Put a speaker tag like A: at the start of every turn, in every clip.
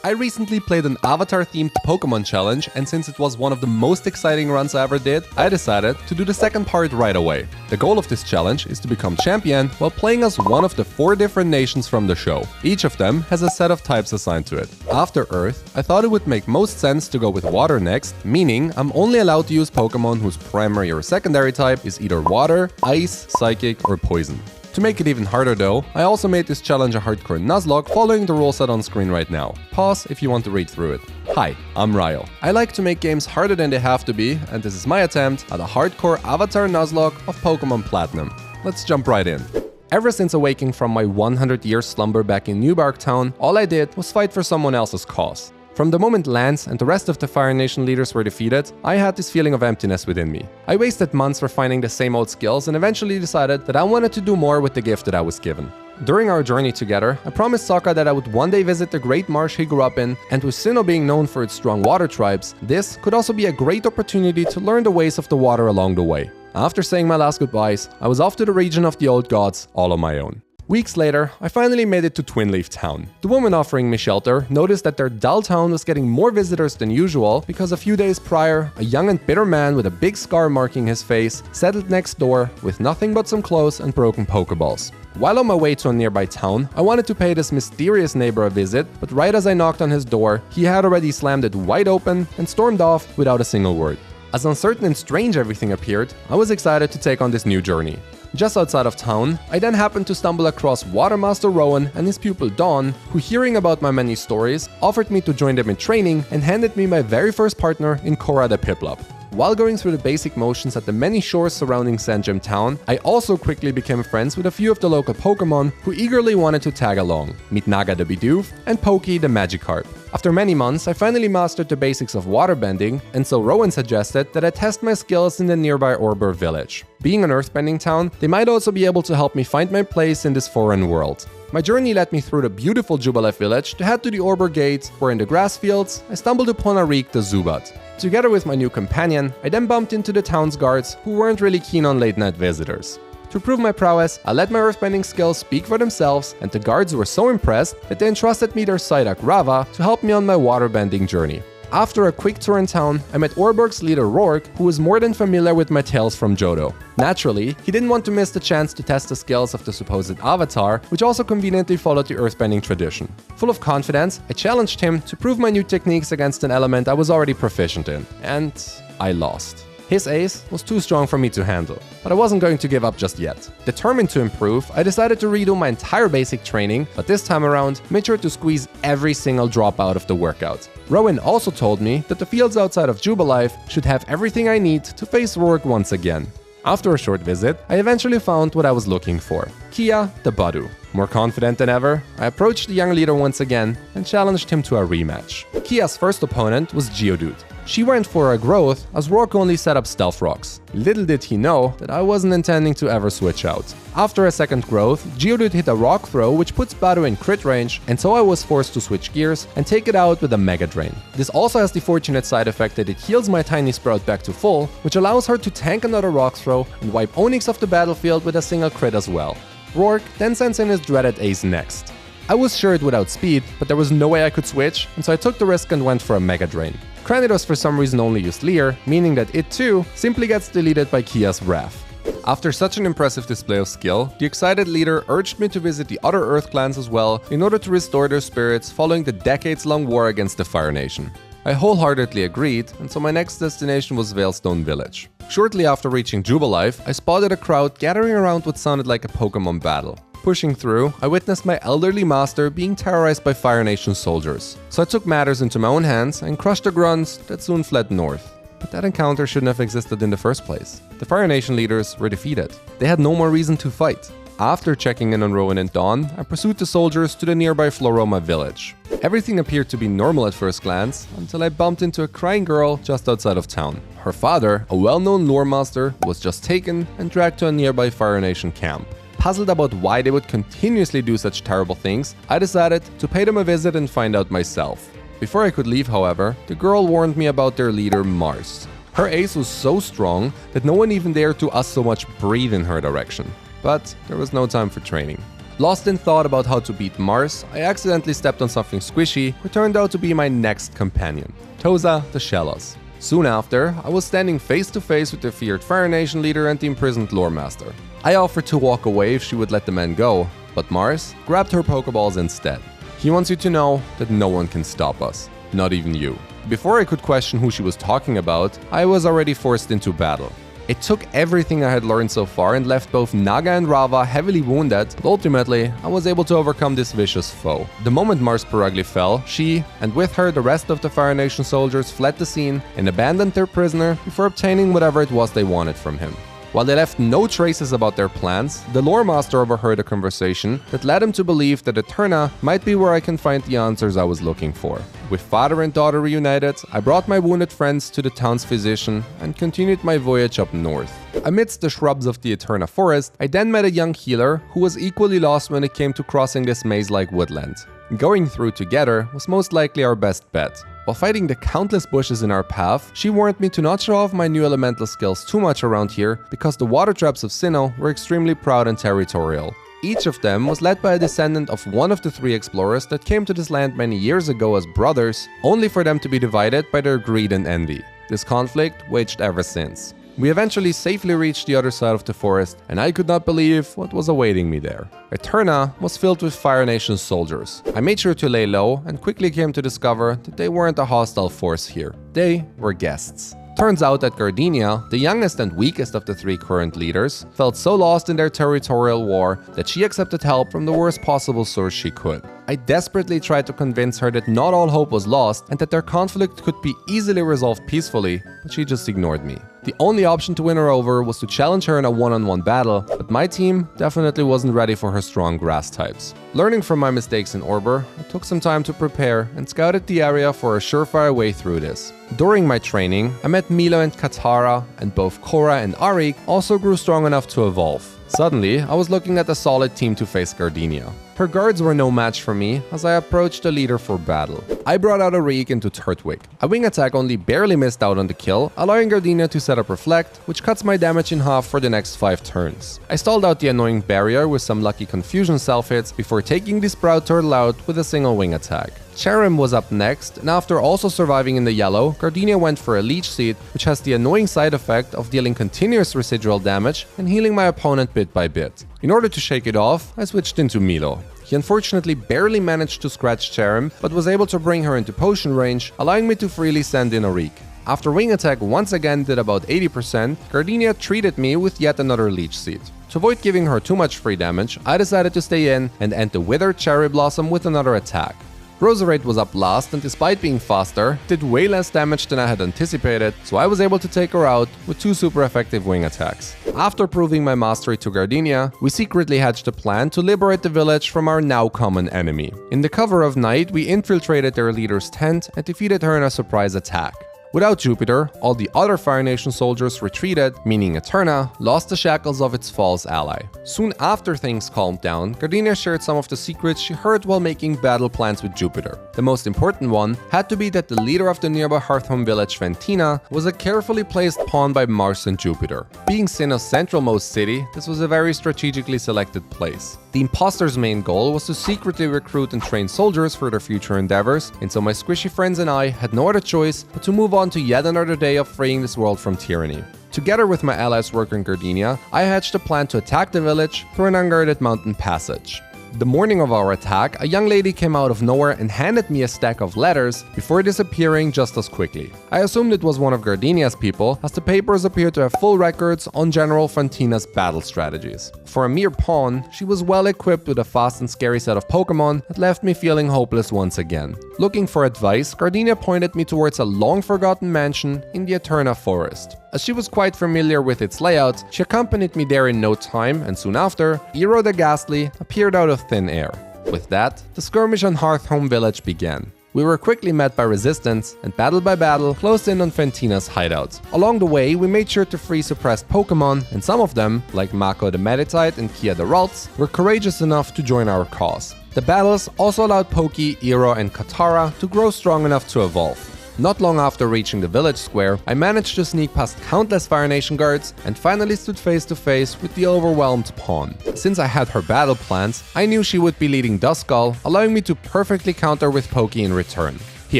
A: I recently played an Avatar-themed Pokémon challenge, and since it was one of the most exciting runs I ever did, I decided to do the second part right away. The goal of this challenge is to become champion while playing as one of the 4 different nations from the show. Each of them has a set of types assigned to it. After Earth, I thought it would make most sense to go with Water next, meaning I'm only allowed to use Pokémon whose primary or secondary type is either Water, Ice, Psychic, or Poison. To make it even harder though, I also made this challenge a hardcore nuzlocke following the rule set on screen right now. Pause if you want to read through it. Hi, I'm Ryo. I like to make games harder than they have to be, and this is my attempt at a hardcore Avatar nuzlocke of Pokémon Platinum. Let's jump right in. Ever since awaking from my 100-year slumber back in Newbark Town, all I did was fight for someone else's cause. From the moment Lance and the rest of the Fire Nation leaders were defeated, I had this feeling of emptiness within me. I wasted months refining the same old skills and eventually decided that I wanted to do more with the gift that I was given. During our journey together, I promised Sokka that I would one day visit the great marsh he grew up in, and with Sinnoh being known for its strong water tribes, this could also be a great opportunity to learn the ways of the water along the way. After saying my last goodbyes, I was off to the region of the old gods, all on my own. Weeks later, I finally made it to Twinleaf Town. The woman offering me shelter noticed that their dull town was getting more visitors than usual because a few days prior, a young and bitter man with a big scar marking his face settled next door with nothing but some clothes and broken Pokeballs. While on my way to a nearby town, I wanted to pay this mysterious neighbor a visit, but right as I knocked on his door, he had already slammed it wide open and stormed off without a single word. As uncertain and strange everything appeared, I was excited to take on this new journey. Just outside of town, I then happened to stumble across Watermaster Rowan and his pupil Dawn, who, hearing about my many stories, offered me to join them in training and handed me my very first partner in Korra the Piplup. While going through the basic motions at the many shores surrounding Sandgem Town, I also quickly became friends with a few of the local Pokémon who eagerly wanted to tag along. Meet Naga the Bidoof and Pokey the Magikarp. After many months, I finally mastered the basics of waterbending, and so Rowan suggested that I test my skills in the nearby Orberg village. Being an earthbending town, they might also be able to help me find my place in this foreign world. My journey led me through the beautiful Jubilife village to head to the Orberg gate, where in the grass fields, I stumbled upon Arik the Zubat. Together with my new companion, I then bumped into the town's guards, who weren't really keen on late-night visitors. To prove my prowess, I let my earthbending skills speak for themselves, and the guards were so impressed that they entrusted me their Psyduck Rava to help me on my waterbending journey. After a quick tour in town, I met Orberg's leader Rourke, who was more than familiar with my tales from Johto. Naturally, he didn't want to miss the chance to test the skills of the supposed Avatar, which also conveniently followed the earthbending tradition. Full of confidence, I challenged him to prove my new techniques against an element I was already proficient in, and I lost. His ace was too strong for me to handle, but I wasn't going to give up just yet. Determined to improve, I decided to redo my entire basic training, but this time around, made sure to squeeze every single drop out of the workout. Rowan also told me that the fields outside of Jubilife should have everything I need to face Rourke once again. After a short visit, I eventually found what I was looking for: Kia the Badu. More confident than ever, I approached the young leader once again and challenged him to a rematch. Kia's first opponent was Geodude. She went for a growth, as Rourke only set up Stealth Rocks. Little did he know that I wasn't intending to ever switch out. After a second growth, Geodude hit a Rock Throw which puts Badu in crit range, and so I was forced to switch gears and take it out with a Mega Drain. This also has the fortunate side effect that it heals my Tiny Sprout back to full, which allows her to tank another Rock Throw and wipe Onix off the battlefield with a single crit as well. Rourke then sends in his dreaded ace next. I was sure it would outspeed, but there was no way I could switch, and so I took the risk and went for a Mega Drain. Cranidos for some reason only used Leer, meaning that it too simply gets deleted by Kia's Wrath. After such an impressive display of skill, the excited leader urged me to visit the other Earth clans as well in order to restore their spirits following the decades-long war against the Fire Nation. I wholeheartedly agreed, and so my next destination was Veilstone Village. Shortly after reaching Jubilife, I spotted a crowd gathering around what sounded like a Pokémon battle. Pushing through, I witnessed my elderly master being terrorized by Fire Nation soldiers. So I took matters into my own hands and crushed the grunts that soon fled north. But that encounter shouldn't have existed in the first place. The Fire Nation leaders were defeated. They had no more reason to fight. After checking in on Rowan and Dawn, I pursued the soldiers to the nearby Floroma village. Everything appeared to be normal at first glance, until I bumped into a crying girl just outside of town. Her father, a well-known lore master, was just taken and dragged to a nearby Fire Nation camp. Puzzled about why they would continuously do such terrible things, I decided to pay them a visit and find out myself. Before I could leave, however, the girl warned me about their leader, Mars. Her ace was so strong that no one even dared to so much breathe in her direction. But there was no time for training. Lost in thought about how to beat Mars, I accidentally stepped on something squishy, who turned out to be my next companion, Toza the Shellos. Soon after, I was standing face to face with the feared Fire Nation leader and the imprisoned lore master. I offered to walk away if she would let the men go, but Mars grabbed her Pokeballs instead. He wants you to know that no one can stop us, not even you. Before I could question who she was talking about, I was already forced into battle. It took everything I had learned so far and left both Naga and Rava heavily wounded, but ultimately, I was able to overcome this vicious foe. The moment Mars Perugly fell, she, and with her the rest of the Fire Nation soldiers, fled the scene and abandoned their prisoner before obtaining whatever it was they wanted from him. While they left no traces about their plans, the lore master overheard a conversation that led him to believe that Eterna might be where I can find the answers I was looking for. With father and daughter reunited, I brought my wounded friends to the town's physician and continued my voyage up north. Amidst the shrubs of the Eterna forest, I then met a young healer who was equally lost when it came to crossing this maze-like woodland. Going through together was most likely our best bet. While fighting the countless bushes in our path, she warned me to not show off my new elemental skills too much around here because the water traps of Sinnoh were extremely proud and territorial. Each of them was led by a descendant of one of the 3 explorers that came to this land many years ago as brothers, only for them to be divided by their greed and envy. This conflict waged ever since. We eventually safely reached the other side of the forest, and I could not believe what was awaiting me there. Eterna was filled with Fire Nation soldiers. I made sure to lay low and quickly came to discover that they weren't a hostile force here. They were guests. Turns out that Gardenia, the youngest and weakest of the 3 current leaders, felt so lost in their territorial war that she accepted help from the worst possible source she could. I desperately tried to convince her that not all hope was lost and that their conflict could be easily resolved peacefully, but she just ignored me. The only option to win her over was to challenge her in a one-on-one battle, but my team definitely wasn't ready for her strong grass types. Learning from my mistakes in Orberg, I took some time to prepare and scouted the area for a surefire way through this. During my training, I met Milo and Katara, and both Korra and Arik also grew strong enough to evolve. Suddenly, I was looking at a solid team to face Gardenia. Her guards were no match for me as I approached the leader for battle. I brought out a Reek into Turtwig. A wing attack only barely missed out on the kill, allowing Gardenia to set up Reflect, which cuts my damage in half for the next 5 turns. I stalled out the annoying barrier with some lucky confusion self-hits before taking the Sprout Turtle out with a single wing attack. Cherim was up next, and after also surviving in the yellow, Gardenia went for a Leech Seed, which has the annoying side effect of dealing continuous residual damage and healing my opponent bit by bit. In order to shake it off, I switched into Milo. He unfortunately barely managed to scratch Cherim, but was able to bring her into potion range, allowing me to freely send in a Reek. After wing attack once again did about 80%, Gardenia treated me with yet another Leech Seed. To avoid giving her too much free damage, I decided to stay in and end the Withered Cherry Blossom with another attack. Roserade was up last and despite being faster, did way less damage than I had anticipated, so I was able to take her out with 2 super effective wing attacks. After proving my mastery to Gardenia, we secretly hatched a plan to liberate the village from our now common enemy. In the cover of night, we infiltrated their leader's tent and defeated her in a surprise attack. Without Jupiter, all the other Fire Nation soldiers retreated, meaning Eterna lost the shackles of its false ally. Soon after things calmed down, Gardenia shared some of the secrets she heard while making battle plans with Jupiter. The most important one had to be that the leader of the nearby Hearthome village, Ventina, was a carefully placed pawn by Mars and Jupiter. Being Sinnoh's centralmost city, this was a very strategically selected place. The imposter's main goal was to secretly recruit and train soldiers for their future endeavors, and so my squishy friends and I had no other choice but to move on to yet another day of freeing this world from tyranny. Together with my allies working Gardenia, I hatched a plan to attack the village through an unguarded mountain passage. The morning of our attack, a young lady came out of nowhere and handed me a stack of letters before disappearing just as quickly. I assumed it was one of Gardenia's people, as the papers appeared to have full records on General Fantina's battle strategies. For a mere pawn, she was well equipped with a fast and scary set of Pokémon that left me feeling hopeless once again. Looking for advice, Gardenia pointed me towards a long-forgotten mansion in the Eterna forest. As she was quite familiar with its layout, she accompanied me there in no time, and soon after, Eero the Ghastly appeared out of thin air. With that, the skirmish on Hearthome village began. We were quickly met by resistance, and battle by battle closed in on Fantina's hideout. Along the way, we made sure to free suppressed Pokémon, and some of them, like Mako the Meditite and Kia the Ralts, were courageous enough to join our cause. The battles also allowed Poki, Eero, and Katara to grow strong enough to evolve. Not long after reaching the village square, I managed to sneak past countless Fire Nation guards and finally stood face to face with the overwhelmed pawn. Since I had her battle plans, I knew she would be leading Duskull, allowing me to perfectly counter with Poké in return. He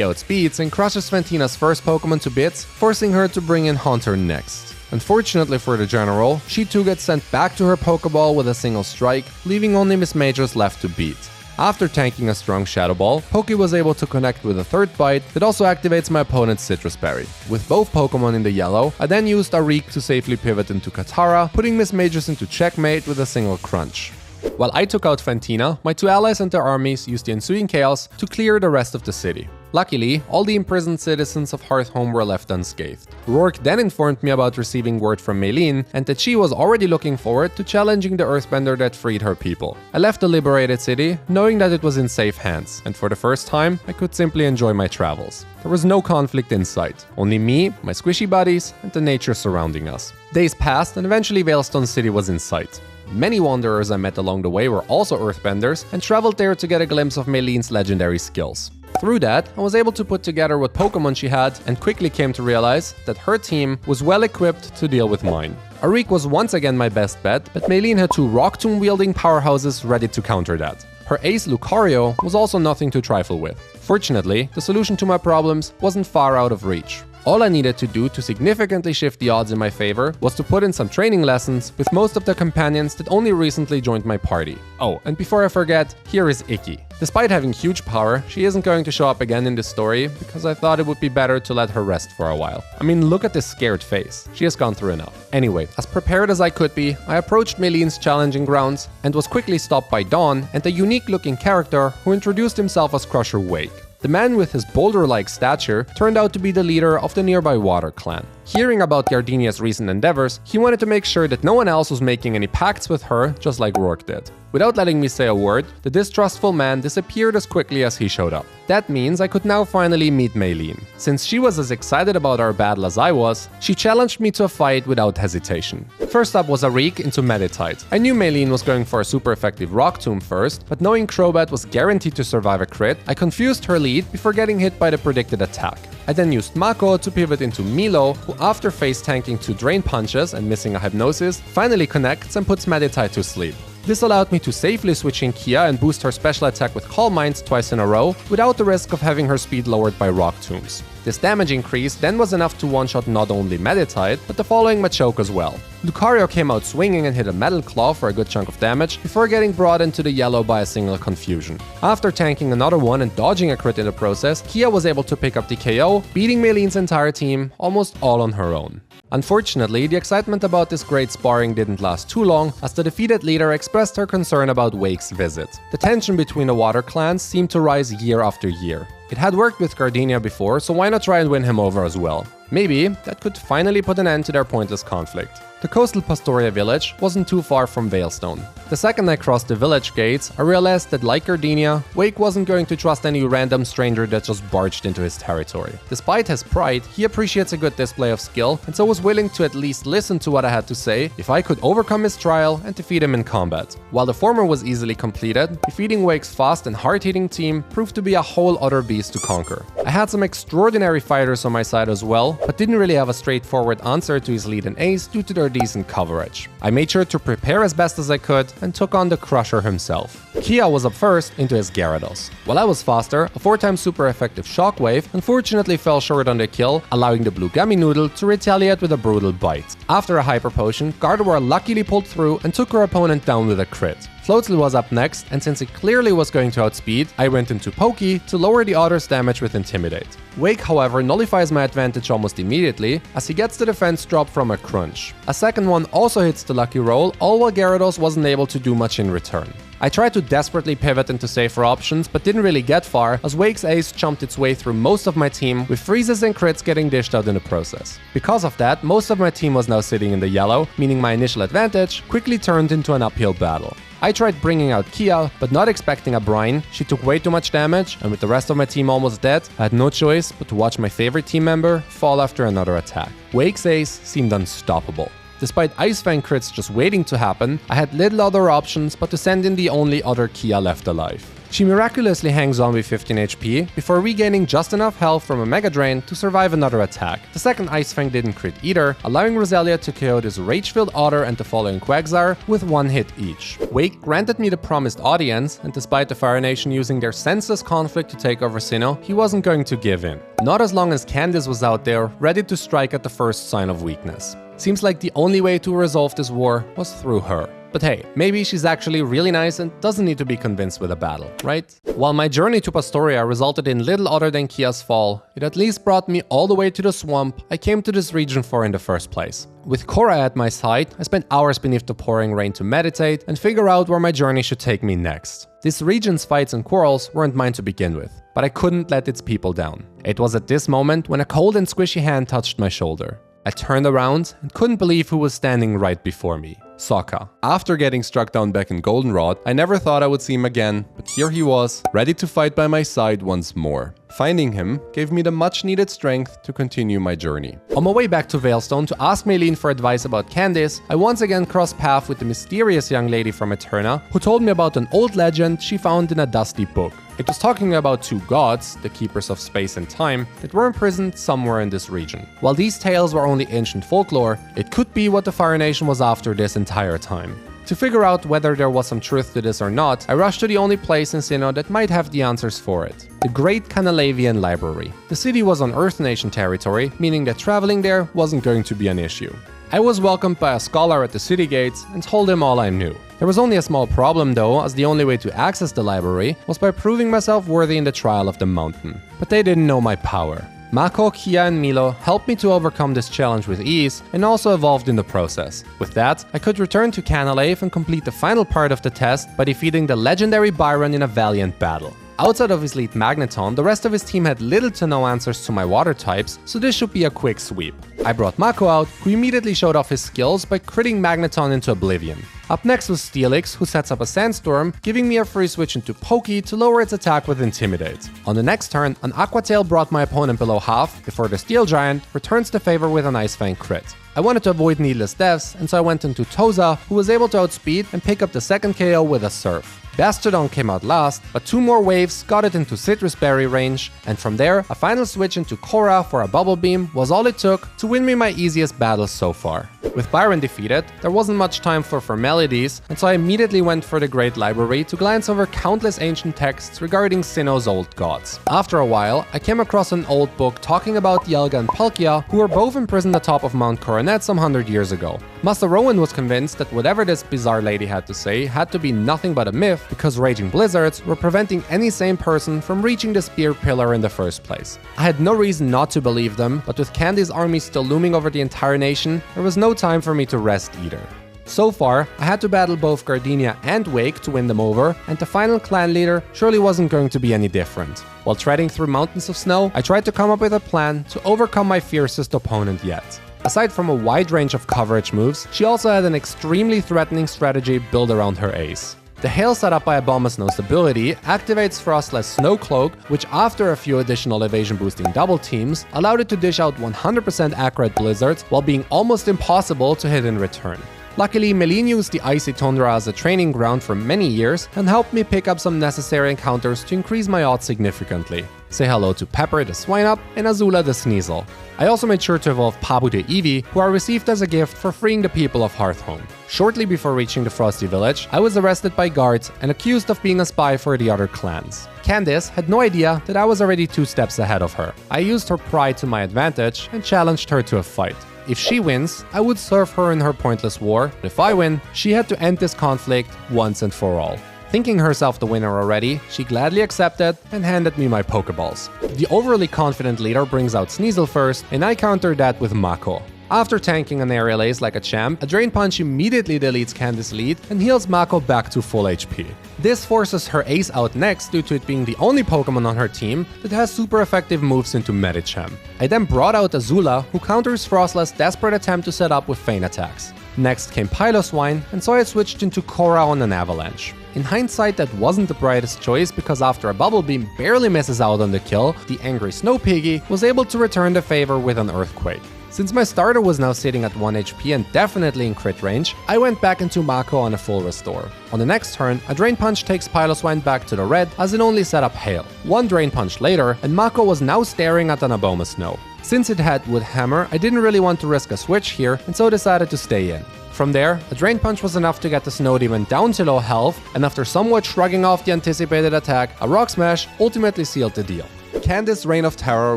A: outspeeds and crushes Fantina's first Pokémon to bits, forcing her to bring in Haunter next. Unfortunately for the general, she too gets sent back to her Pokéball with a single strike, leaving only Miss Majors left to beat. After tanking a strong Shadow Ball, Poké was able to connect with a third bite that also activates my opponent's Citrus Berry. With both Pokémon in the yellow, I then used Arik to safely pivot into Katara, putting Miss Majors into checkmate with a single crunch. While I took out Fantina, my two allies and their armies used the ensuing chaos to clear the rest of the city. Luckily, all the imprisoned citizens of Hearthome were left unscathed. Rourke then informed me about receiving word from Maylene and that she was already looking forward to challenging the Earthbender that freed her people. I left the liberated city, knowing that it was in safe hands, and for the first time, I could simply enjoy my travels. There was no conflict in sight, only me, my squishy buddies, and the nature surrounding us. Days passed and eventually Veilstone City was in sight. Many wanderers I met along the way were also Earthbenders and traveled there to get a glimpse of Maylene's legendary skills. Through that, I was able to put together what Pokémon she had and quickly came to realize that her team was well equipped to deal with mine. Arik was once again my best bet, but Maylene had two Rock Tomb wielding powerhouses ready to counter that. Her ace Lucario was also nothing to trifle with. Fortunately, the solution to my problems wasn't far out of reach. All I needed to do to significantly shift the odds in my favor was to put in some training lessons with most of the companions that only recently joined my party. Oh, and before I forget, here is Icky. Despite having huge power, she isn't going to show up again in this story because I thought it would be better to let her rest for a while. I mean, look at this scared face. She has gone through enough. Anyway, as prepared as I could be, I approached Maylene's challenging grounds and was quickly stopped by Dawn and a unique-looking character who introduced himself as Crusher Wake. The man with his boulder-like stature turned out to be the leader of the nearby Water Clan. Hearing about Gardenia's recent endeavors, he wanted to make sure that no one else was making any pacts with her, just like Rourke did. Without letting me say a word, the distrustful man disappeared as quickly as he showed up. That means I could now finally meet Maylene. Since she was as excited about our battle as I was, she challenged me to a fight without hesitation. First up was Arik into Meditite. I knew Maylene was going for a super effective Rock Tomb first, but knowing Crobat was guaranteed to survive a crit, I confused her lead before getting hit by the predicted attack. I then used Mako to pivot into Milo, who after face tanking 2 Drain Punches and missing a Hypnosis, finally connects and puts Meditite to sleep. This allowed me to safely switch in Kia and boost her special attack with Calm Minds twice in a row, without the risk of having her speed lowered by Rock Tombs. This damage increase then was enough to one-shot not only Meditite, but the following Machoke as well. Lucario came out swinging and hit a Metal Claw for a good chunk of damage, before getting brought into the yellow by a single Confusion. After tanking another one and dodging a crit in the process, Kia was able to pick up the KO, beating Maylene's entire team almost all on her own. Unfortunately, the excitement about this great sparring didn't last too long, as the defeated leader expressed her concern about Wake's visit. The tension between the Water Clans seemed to rise year after year. It had worked with Gardenia before, so why not try and win him over as well? Maybe that could finally put an end to their pointless conflict. The coastal Pastoria village wasn't too far from Veilstone. The second I crossed the village gates, I realized that like Gardenia, Wake wasn't going to trust any random stranger that just barged into his territory. Despite his pride, he appreciates a good display of skill, and so was willing to at least listen to what I had to say if I could overcome his trial and defeat him in combat. While the former was easily completed, defeating Wake's fast and hard-hitting team proved to be a whole other beast to conquer. I had some extraordinary fighters on my side as well, but didn't really have a straightforward answer to his lead and ace due to their decent coverage. I made sure to prepare as best as I could and took on the Crusher himself. Kia was up first into his Gyarados. While I was faster, a 4-time super effective Shockwave unfortunately fell short on the kill, allowing the blue Gummy Noodle to retaliate with a brutal bite. After a Hyper Potion, Gardevoir luckily pulled through and took her opponent down with a crit. Floatzel was up next, and since it clearly was going to outspeed, I went into Pokey to lower the other's damage with Intimidate. Wake, however, nullifies my advantage almost immediately, as he gets the defense drop from a Crunch. A second one also hits the lucky roll, all while Gyarados wasn't able to do much in return. I tried to desperately pivot into safer options, but didn't really get far, as Wake's ace chomped its way through most of my team, with freezes and crits getting dished out in the process. Because of that, most of my team was now sitting in the yellow, meaning my initial advantage quickly turned into an uphill battle. I tried bringing out Kia, but not expecting a brine, she took way too much damage, and with the rest of my team almost dead, I had no choice but to watch my favorite team member fall after another attack. Wake's ace seemed unstoppable. Despite Ice Fang crits just waiting to happen, I had little other options but to send in the only other Kia left alive. She miraculously hangs on with 15 HP before regaining just enough health from a Mega Drain to survive another attack. The second Ice Fang didn't crit either, allowing Roselia to KO this Rage-filled Otter and the following Quagsire with one hit each. Wake granted me the promised audience, and despite the Fire Nation using their senseless conflict to take over Sinnoh, he wasn't going to give in. Not as long as Candice was out there, ready to strike at the first sign of weakness. Seems like the only way to resolve this war was through her. But hey, maybe she's actually really nice and doesn't need to be convinced with a battle, right? While my journey to Pastoria resulted in little other than Kia's fall, it at least brought me all the way to the swamp I came to this region for in the first place. With Korra at my side, I spent hours beneath the pouring rain to meditate and figure out where my journey should take me next. This region's fights and quarrels weren't mine to begin with, but I couldn't let its people down. It was at this moment when a cold and squishy hand touched my shoulder. I turned around and couldn't believe who was standing right before me. Sokka. After getting struck down back in Goldenrod, I never thought I would see him again, but here he was, ready to fight by my side once more. Finding him gave me the much needed strength to continue my journey. On my way back to Veilstone to ask Maylene for advice about Candice, I once again crossed paths with the mysterious young lady from Eterna who told me about an old legend she found in a dusty book. It was talking about two gods, the keepers of space and time, that were imprisoned somewhere in this region. While these tales were only ancient folklore, it could be what the Fire Nation was after this entire time. To figure out whether there was some truth to this or not, I rushed to the only place in Sinnoh that might have the answers for it. The Great Canalavian Library. The city was on Earth Nation territory, meaning that traveling there wasn't going to be an issue. I was welcomed by a scholar at the city gates and told him all I knew. There was only a small problem though, as the only way to access the library was by proving myself worthy in the trial of the mountain. But they didn't know my power. Mako, Kia and Milo helped me to overcome this challenge with ease and also evolved in the process. With that, I could return to Canalave and complete the final part of the test by defeating the legendary Byron in a valiant battle. Outside of his lead Magneton, the rest of his team had little to no answers to my water types, so this should be a quick sweep. I brought Mako out, who immediately showed off his skills by critting Magneton into oblivion. Up next was Steelix, who sets up a Sandstorm, giving me a free switch into Poké to lower its attack with Intimidate. On the next turn, an Aqua Tail brought my opponent below half, before the Steel Giant returns the favor with an Ice Fang crit. I wanted to avoid needless deaths, and so I went into Toza, who was able to outspeed and pick up the second KO with a Surf. Bastardon came out last, but two more waves got it into Citrus Berry range, and from there, a final switch into Korra for a Bubble Beam was all it took to win me my easiest battle so far. With Byron defeated, there wasn't much time for formalities, and so I immediately went for the Great Library to glance over countless ancient texts regarding Sinnoh's old gods. After a while, I came across an old book talking about Dialga and Palkia, who were both imprisoned atop of Mount Coronet some 100 years ago. Master Rowan was convinced that whatever this bizarre lady had to say had to be nothing but a myth, because raging blizzards were preventing any sane person from reaching the spear pillar in the first place. I had no reason not to believe them, but with Candy's army still looming over the entire nation, there was no time for me to rest either. So far, I had to battle both Gardenia and Wake to win them over, and the final clan leader surely wasn't going to be any different. While treading through mountains of snow, I tried to come up with a plan to overcome my fiercest opponent yet. Aside from a wide range of coverage moves, she also had an extremely threatening strategy built around her ace. The hail set up by Abomasnow's ability activates Frostless Snow Cloak, which after a few additional evasion boosting double teams, allowed it to dish out 100% accurate blizzards while being almost impossible to hit in return. Luckily, Maylene used the Icy Tundra as a training ground for many years and helped me pick up some necessary encounters to increase my odds significantly. Say hello to Pepper the Swineup and Azula the Sneasel. I also made sure to evolve Pabu the Eevee, who I received as a gift for freeing the people of Hearthome. Shortly before reaching the Frosty Village, I was arrested by guards and accused of being a spy for the other clans. Candice had no idea that I was already 2 steps ahead of her. I used her pride to my advantage and challenged her to a fight. If she wins, I would serve her in her pointless war. If I win, she had to end this conflict once and for all. Thinking herself the winner already, she gladly accepted and handed me my Pokeballs. The overly confident leader brings out Sneasel first, and I counter that with Mako. After tanking an aerial ace like a champ, a Drain Punch immediately deletes Candice's lead and heals Mako back to full HP. This forces her ace out next due to it being the only Pokemon on her team that has super effective moves into Medicham. I then brought out Azula, who counters Frostla's desperate attempt to set up with feint attacks. Next came Piloswine, and so I switched into Korra on an Avalanche. In hindsight, that wasn't the brightest choice, because after a Bubble Beam barely misses out on the kill, the angry Snow Piggy was able to return the favor with an Earthquake.
B: Since my starter was now sitting at 1 HP and definitely in crit range, I went back into Mako on a full restore. On the next turn, a Drain Punch takes Piloswine back to the red as it only set up Hail. One Drain Punch later, and Mako was now staring at an Aboma Snow. Since it had Wood Hammer, I didn't really want to risk a switch here and so decided to stay in. From there, a Drain Punch was enough to get the Snow Demon down to low health, and after somewhat shrugging off the anticipated attack, a Rock Smash ultimately sealed the deal.
A: Candice's reign of terror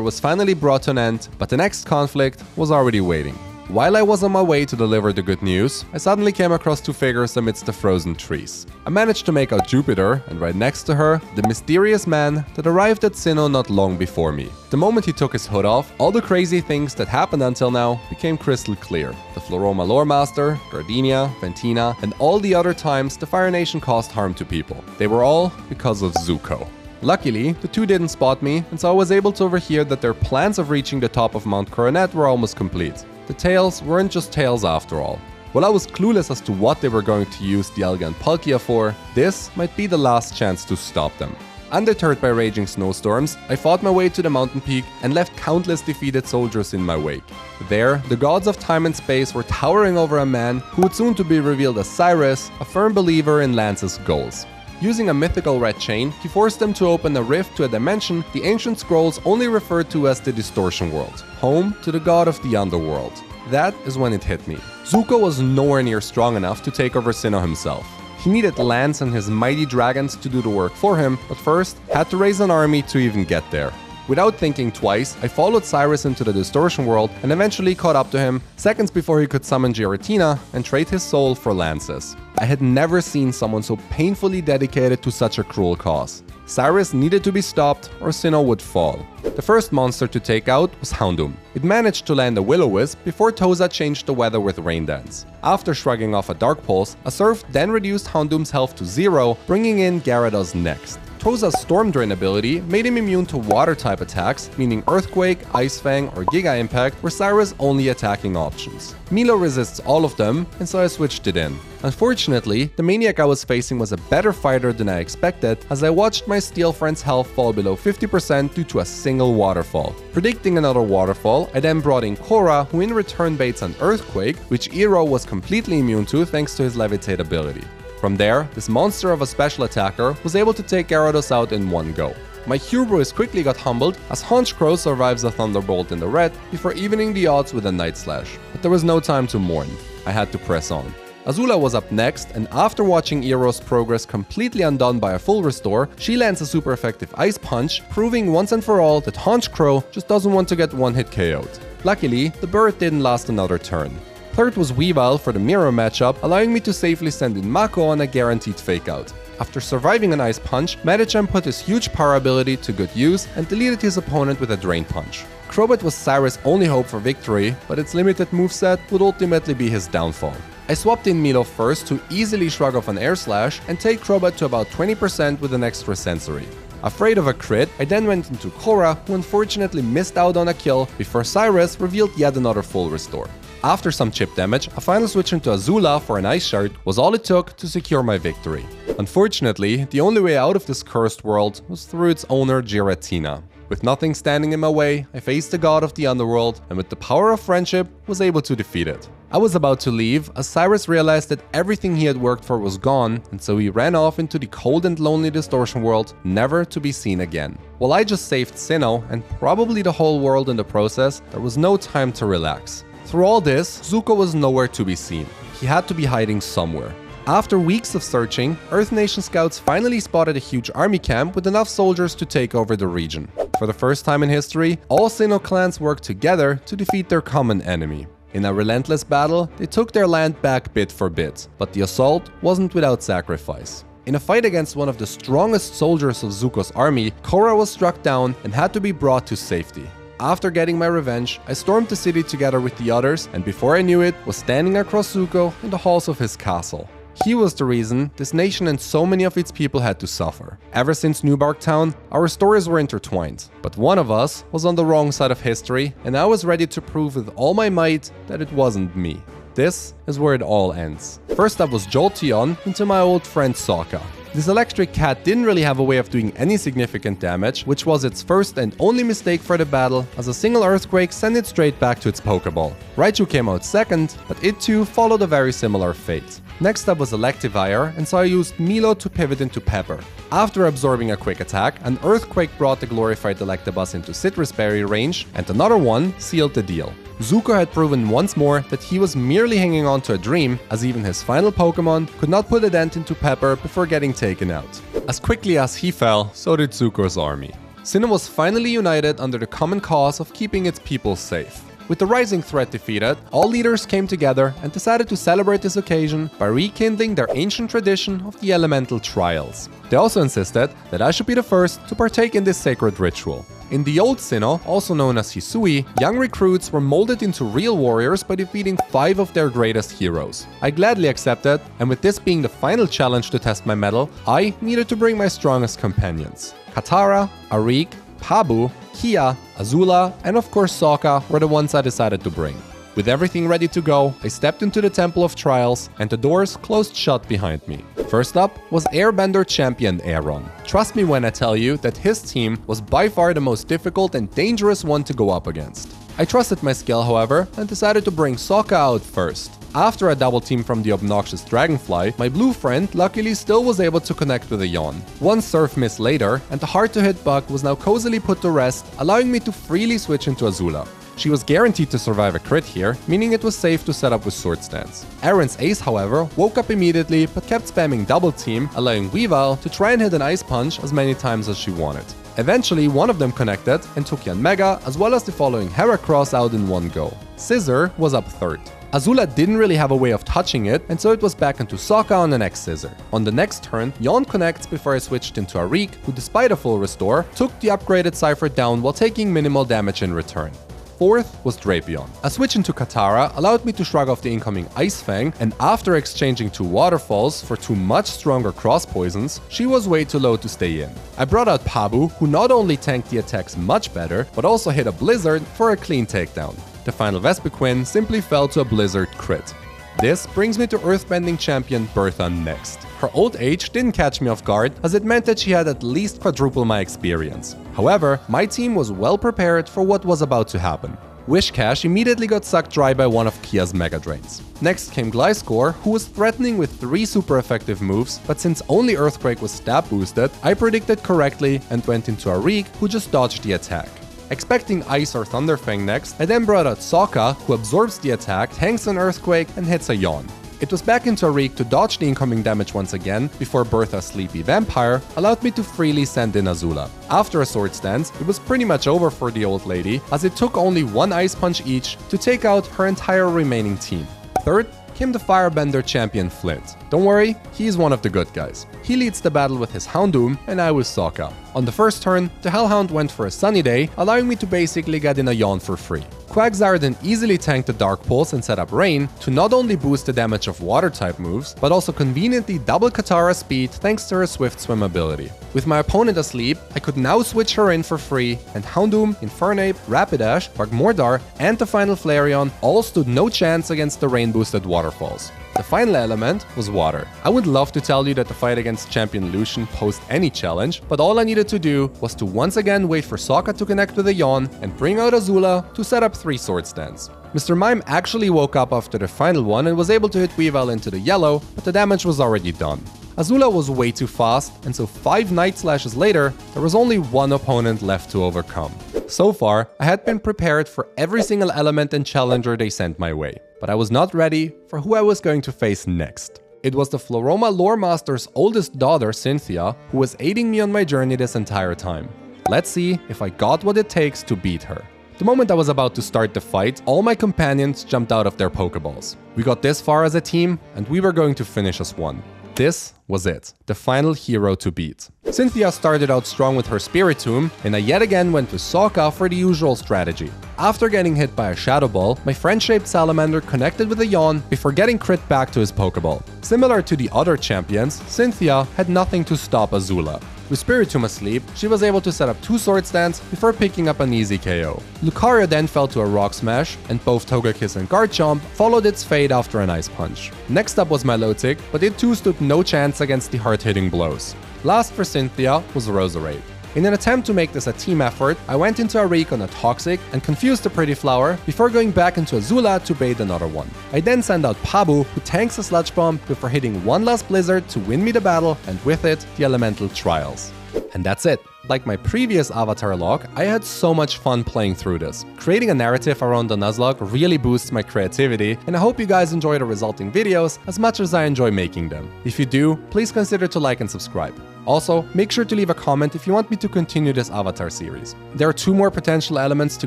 A: was finally brought to an end, but the next conflict was already waiting. While I was on my way to deliver the good news, I suddenly came across two figures amidst the frozen trees. I managed to make out Jupiter, and right next to her, the mysterious man that arrived at Sinnoh not long before me. The moment he took his hood off, all the crazy things that happened until now became crystal clear. The Floroma Lore Master, Gardenia, Ventina, and all the other times the Fire Nation caused harm to people. They were all because of Zuko. Luckily, the two didn't spot me, and so I was able to overhear that their plans of reaching the top of Mount Coronet were almost complete. The tales weren't just tales after all. While I was clueless as to what they were going to use the Elegant Palkia for, this might be the last chance to stop them. Undeterred by raging snowstorms, I fought my way to the mountain peak and left countless defeated soldiers in my wake. There, the gods of time and space were towering over a man who would soon to be revealed as Cyrus, a firm believer in Lance's goals. Using a mythical red chain, he forced them to open a rift to a dimension the ancient scrolls only referred to as the Distortion world, home to the god of the underworld. That is when it hit me. Zuko was nowhere near strong enough to take over Sinnoh himself. He needed Lance and his mighty dragons to do the work for him, but first had to raise an army to even get there. Without thinking twice, I followed Cyrus into the Distortion world and eventually caught up to him seconds before he could summon Giratina and trade his soul for Lance's. I had never seen someone so painfully dedicated to such a cruel cause. Cyrus needed to be stopped or Sinnoh would fall. The first monster to take out was Houndoom. It managed to land a Will-O-Wisp before Toza changed the weather with Rain Dance. After shrugging off a Dark Pulse, a Surf then reduced Houndoom's health to 0, bringing in Gyarados next. Toza's Storm Drain ability made him immune to water-type attacks, meaning Earthquake, Ice Fang, or Giga Impact were Cyrus' only attacking options. Milo resists all of them, and so I switched it in. Unfortunately, the Maniac I was facing was a better fighter than I expected, as I watched my Steel friend's health fall below 50% due to a single waterfall. Predicting another waterfall, I then brought in Korra, who in return baits an Earthquake, which Iroh was completely immune to thanks to his Levitate ability. From there, this monster of a special attacker was able to take Gyarados out in one go. My hubris quickly got humbled as Honchkrow survives a Thunderbolt in the red before evening the odds with a Night Slash, but there was no time to mourn. I had to press on. Azula was up next, and after watching Iroh's progress completely undone by a full restore, she lands a super effective Ice Punch, proving once and for all that Honchkrow just doesn't want to get one-hit KO'd. Luckily, the bird didn't last another turn. Third was Weavile for the mirror matchup, allowing me to safely send in Mako on a guaranteed fakeout. After surviving an Ice Punch, Medicham put his huge power ability to good use and deleted his opponent with a Drain Punch. Crobat was Cyrus' only hope for victory, but its limited moveset would ultimately be his downfall. I swapped in Milo first to easily shrug off an Air Slash and take Crobat to about 20% with an extra sensory. Afraid of a crit, I then went into Korra, who unfortunately missed out on a kill before Cyrus revealed yet another full restore. After some chip damage, a final switch into Azula for an Ice Shard was all it took to secure my victory. Unfortunately, the only way out of this cursed world was through its owner Giratina. With nothing standing in my way, I faced the god of the underworld and with the power of friendship was able to defeat it. I was about to leave as Cyrus realized that everything he had worked for was gone, and so he ran off into the cold and lonely Distortion world, never to be seen again. While I just saved Sinnoh and probably the whole world in the process, there was no time to relax. Through all this, Zuko was nowhere to be seen. He had to be hiding somewhere. After weeks of searching, Earth Nation scouts finally spotted a huge army camp with enough soldiers to take over the region. For the first time in history, all Sinnoh clans worked together to defeat their common enemy. In a relentless battle, they took their land back bit for bit, but the assault wasn't without sacrifice. In a fight against one of the strongest soldiers of Zuko's army, Korra was struck down and had to be brought to safety. After getting my revenge, I stormed the city together with the others, and before I knew it, was standing across Zuko in the halls of his castle. He was the reason this nation and so many of its people had to suffer. Ever since New Bark Town, our stories were intertwined, but one of us was on the wrong side of history, and I was ready to prove with all my might that it wasn't me. This is where it all ends. First up was Jolteon into my old friend Sokka. This electric cat didn't really have a way of doing any significant damage, which was its first and only mistake for the battle, as a single earthquake sent it straight back to its Pokeball. Raichu came out second, but it too followed a very similar fate. Next up was Electivire, and so I used Milo to pivot into Pepper. After absorbing a quick attack, an earthquake brought the glorified Electabuzz into Citrus Berry range, and another one sealed the deal. Zuko had proven once more that he was merely hanging on to a dream, as even his final Pokemon could not put a dent into Pepper before getting taken out. As quickly as he fell, so did Zuko's army. Sinnoh was finally united under the common cause of keeping its people safe. With the rising threat defeated, all leaders came together and decided to celebrate this occasion by rekindling their ancient tradition of the elemental trials. They also insisted that I should be the first to partake in this sacred ritual. In the old Sinnoh, also known as Hisui, young recruits were molded into real warriors by defeating 5 of their greatest heroes. I gladly accepted, and with this being the final challenge to test my mettle, I needed to bring my strongest companions. Katara, Arik, Pabu, Kia, Azula, and of course Sokka were the ones I decided to bring. With everything ready to go, I stepped into the Temple of Trials, and the doors closed shut behind me. First up was Airbender champion Aaron. Trust me when I tell you that his team was by far the most difficult and dangerous one to go up against. I trusted my skill, however, and decided to bring Sokka out first. After a double team from the obnoxious Dragonfly, my blue friend luckily still was able to connect with a yawn. One surf miss later, and the hard-to-hit bug was now cozily put to rest, allowing me to freely switch into Azula. She was guaranteed to survive a crit here, meaning it was safe to set up with Sword Stance. Aaron's ace, however, woke up immediately but kept spamming double team, allowing Weavile to try and hit an Ice Punch as many times as she wanted. Eventually, one of them connected and took Yanmega as well as the following Heracross out in one go. Scissor was up third. Azula didn't really have a way of touching it, and so it was back into Sokka on the next Scissor. On the next turn, Yawn connects before I switched into Arik, who despite a full restore, took the upgraded Cypher down while taking minimal damage in return. Fourth was Drapion. A switch into Katara allowed me to shrug off the incoming Ice Fang, and after exchanging 2 Waterfalls for 2 much stronger cross poisons, she was way too low to stay in. I brought out Pabu, who not only tanked the attacks much better, but also hit a Blizzard for a clean takedown. The final Vespiquen simply fell to a Blizzard crit. This brings me to Earthbending champion Bertha next. Her old age didn't catch me off guard, as it meant that she had at least quadruple my experience. However, my team was well prepared for what was about to happen. Wishcash immediately got sucked dry by one of Kia's Mega Drains. Next came Gliscor, who was threatening with 3 super effective moves, but since only Earthquake was stab boosted, I predicted correctly and went into Arik, who just dodged the attack. Expecting Ice or Thunderfang next, I then brought out Sokka, who absorbs the attack, tanks an Earthquake, and hits a Yawn. It was back into Arik to dodge the incoming damage once again, before Bertha's Sleepy Vampire allowed me to freely send in Azula. After a Sword Stance, it was pretty much over for the old lady, as it took only 1 Ice Punch each to take out her entire remaining team. Third came the Firebender champion Flint. Don't worry, he's one of the good guys. He leads the battle with his Houndoom, and I was Sokka. On the first turn, the Hellhound went for a Sunny Day, allowing me to basically get in a Yawn for free. Quagsire then easily tanked the Dark Pulse and set up Rain to not only boost the damage of Water-type moves, but also conveniently double Katara's speed thanks to her Swift Swim ability. With my opponent asleep, I could now switch her in for free, and Houndoom, Infernape, Rapidash, Bagmordar, and the final Flareon all stood no chance against the Rain-boosted Waterfalls. The final element was water. I would love to tell you that the fight against Champion Lucian posed any challenge, but all I needed to do was to once again wait for Sokka to connect with a Yawn and bring out Azula to set up 3 Sword Stands. Mr. Mime actually woke up after the final one and was able to hit Weavile into the yellow, but the damage was already done. Azula was way too fast, and so 5 Night Slashes later, there was only one opponent left to overcome. So far, I had been prepared for every single element and challenger they sent my way, but I was not ready for who I was going to face next. It was the Floroma Lore Master's oldest daughter, Cynthia, who was aiding me on my journey this entire time. Let's see if I got what it takes to beat her. The moment I was about to start the fight, all my companions jumped out of their Pokeballs. We got this far as a team, and we were going to finish as one. This was it, the final hero to beat. Cynthia started out strong with her Spiritomb, and I yet again went with Sokka for the usual strategy. After getting hit by a Shadow Ball, my friend-shaped Salamander connected with a Yawn before getting crit back to his Pokeball. Similar to the other champions, Cynthia had nothing to stop Azula.
B: With Spiritomb asleep, she was able to set up 2 sword stands before picking up an easy KO. Lucario then fell to a Rock Smash, and both Togekiss and Garchomp followed its fate after an Ice Punch. Next up was Milotic, but it too stood no chance against the hard-hitting blows. Last for Cynthia was Roserade. In an attempt to make this a team effort, I went into a Reek on a Toxic and confused the Pretty Flower before going back into Azula to bait another one. I then send out Pabu, who tanks a Sludge Bomb before hitting one last Blizzard to win me the battle, and with it, the Elemental Trials. And that's it. Like my previous Avatarlocke, I had so much fun playing through this. Creating a narrative around the Nuzlocke really boosts my creativity, and I hope you guys enjoy the resulting videos as much as I enjoy making them. If you do, please consider to like and subscribe. Also, make sure to leave a comment if you want me to continue this Avatar series. There are 2 more potential elements to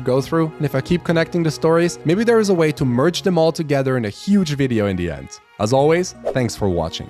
B: go through, and if I keep connecting the stories, maybe there is a way to merge them all together in a huge video in the end. As always, thanks for watching.